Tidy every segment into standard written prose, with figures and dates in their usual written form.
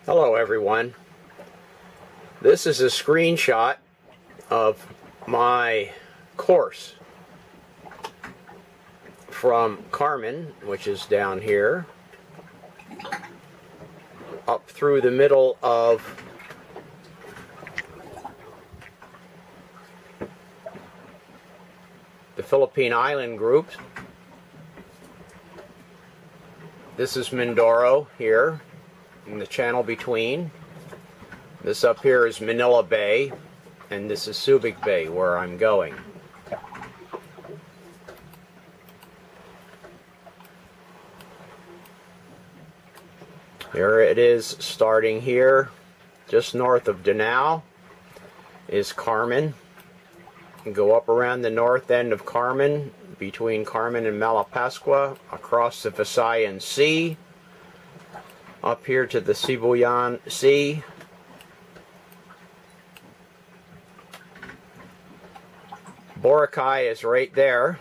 Hello everyone. This is a screenshot of my course from Carmen, which is down here, up through the middle of the Philippine island groups. This is Mindoro here, in the channel between. This up here is Manila Bay, and this is Subic Bay, where I'm going. Here it is, starting here, just north of Danao, is Carmen. And go up around the north end of Carmen, between Carmen and Malapascua, across the Visayan Sea, up here to the Cebuyan Sea. Boracay is right there.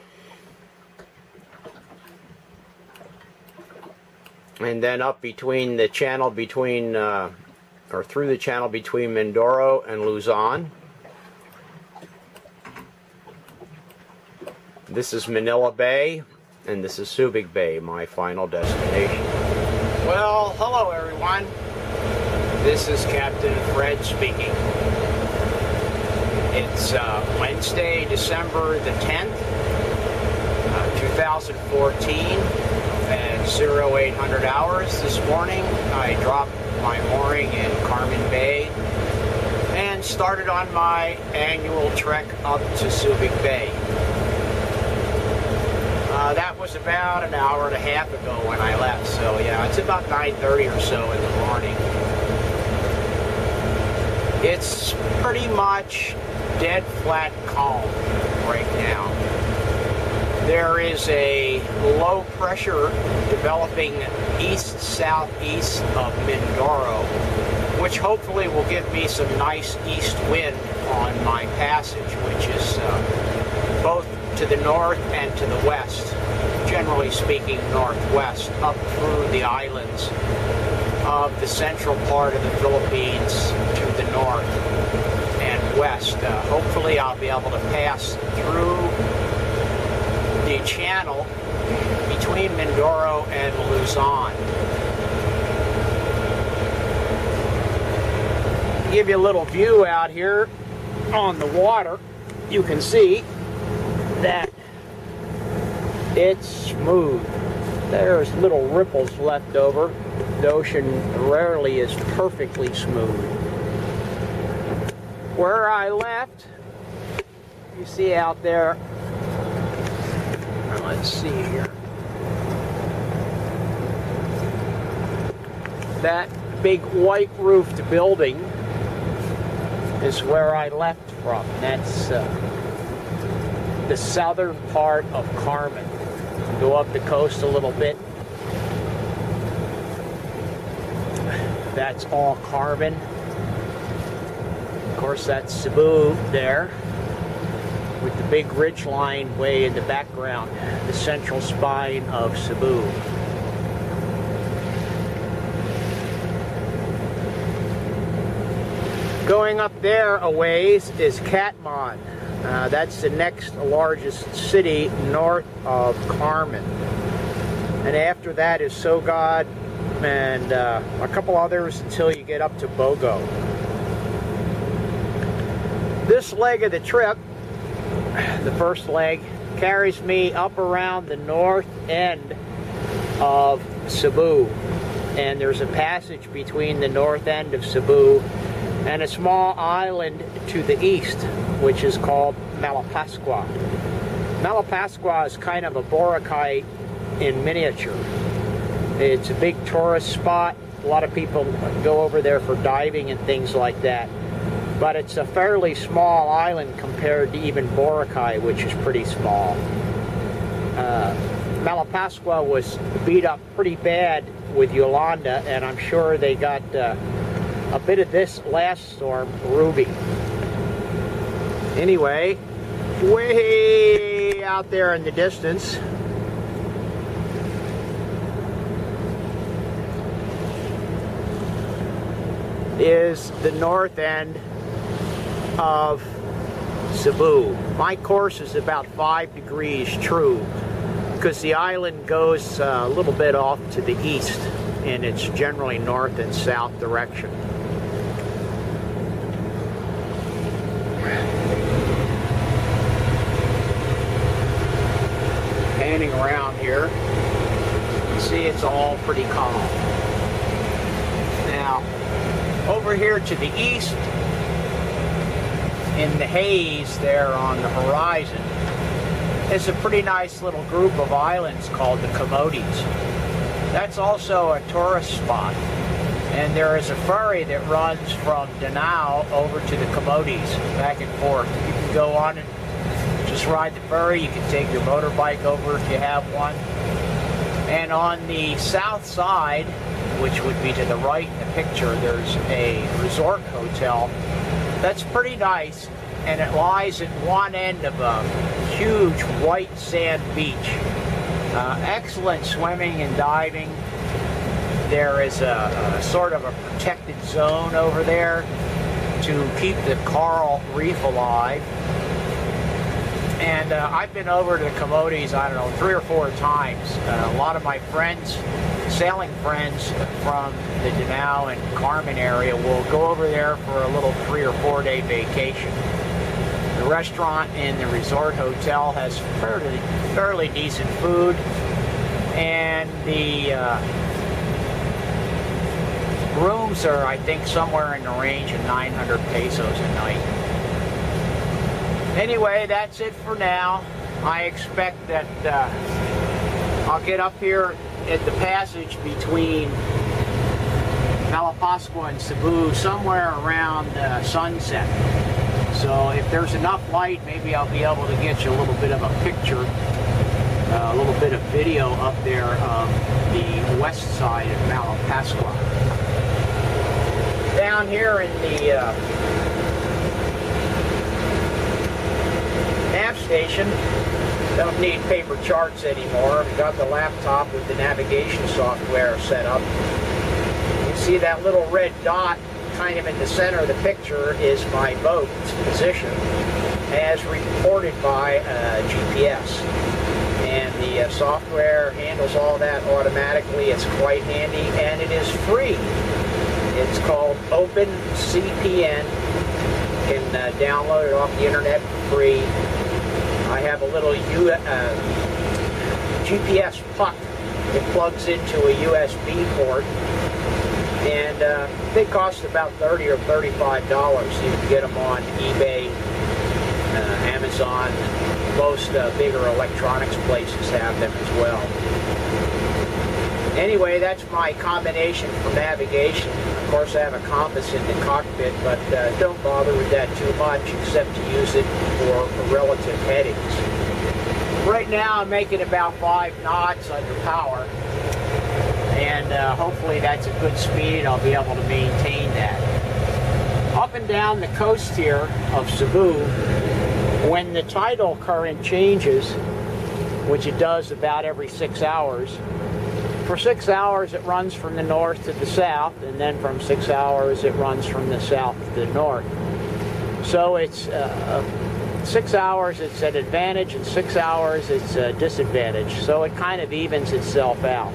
And then up between the channel between, or through the channel between Mindoro and Luzon. This is Manila Bay, and this is Subic Bay, my final destination. Well, hello everyone. This is Captain Fred speaking. It's Wednesday, December the 10th, 2014, at 0800 hours this morning. I dropped my mooring in Carmen Bay and started on my annual trek up to Subic Bay. That was about an hour and a half ago when I left, so yeah, it's about 9:30 or so in the morning. It's pretty much dead flat calm right now. There is a low pressure developing east-southeast of Mindoro, which hopefully will give me some nice east wind on my passage, which is both to the north and to the west, generally speaking northwest, up through the islands of the central part of the Philippines to the north and west. Hopefully I'll be able to pass through the channel between Mindoro and Luzon. Give you a little view out here on the water. You can see that it's smooth. There's little ripples left over. The ocean rarely is perfectly smooth. Where I left, you see out there, let's see here, that big white roofed building is where I left from. That's the southern part of Carmen. Go up the coast a little bit. That's all Carmen. Of course, that's Cebu there, with the big ridge line way in the background, the central spine of Cebu. Going up there a ways is Carmen. That's the next largest city north of Carmen. And after that is Sogod and a couple others until you get up to Bogo. This leg of the trip, the first leg, carries me up around the north end of Cebu. And there's a passage between the north end of Cebu and a small island to the east, which is called Malapascua. Malapascua is kind of a Boracay in miniature. It's a big tourist spot. A lot of people go over there for diving and things like that. But it's a fairly small island compared to even Boracay, which is pretty small. Malapascua was beat up pretty bad with Yolanda, and I'm sure they got a bit of this last storm, Ruby. Anyway, way out there in the distance, is the north end of Cebu. My course is about 5 degrees true because the island goes a little bit off to the east, and it's generally north and south direction. Panning around here, you see it's all pretty calm. Now, over here to the east, in the haze there on the horizon, is a pretty nice little group of islands called the Comotes. That's also a tourist spot, and there is a ferry that runs from Danao over to the Comotes, back and forth. You can go on and just ride the ferry. You can take your motorbike over if you have one. And on the south side, which would be to the right in the picture, there's a resort hotel that's pretty nice, and it lies at one end of a huge white sand beach. Excellent swimming and diving. There is a sort of a protected zone over there to keep the coral reef alive. And I've been over to the Comotes, I don't know, 3 or 4 times. A lot of my friends, sailing friends from the Danao and Carmen area, will go over there for a little 3 or 4 day vacation. The restaurant in the resort hotel has fairly decent food, and the rooms are, I think, somewhere in the range of 900 pesos a night. Anyway, that's it for now. I expect that I'll get up here at the passage between Malapascua and Cebu somewhere around sunset. So if there's enough light, maybe I'll be able to get you a little bit of a picture, a little bit of video up there of the west side of Malapascua. Down here in the nav station, don't need paper charts anymore. I've got the laptop with the navigation software set up. You see that little red dot kind of in the center of the picture is my boat's position as reported by GPS. And the software handles all that automatically. It's quite handy, and it is free. It's called OpenCPN. You can download it off the internet for free. I have a little GPS puck that plugs into a USB port, and they cost about $30 or $35. You can get them on eBay, Amazon. Most bigger electronics places have them as well. Anyway, that's my combination for navigation. Of course, I have a compass in the cockpit, but don't bother with that too much except to use it for relative headings. Right now, I'm making about 5 knots under power, and hopefully that's a good speed and I'll be able to maintain that. Up and down the coast here of Cebu, when the tidal current changes, which it does about every 6 hours, for 6 hours it runs from the north to the south, and then from 6 hours it runs from the south to the north. So it's 6 hours it's an advantage, and 6 hours it's a disadvantage. So it kind of evens itself out.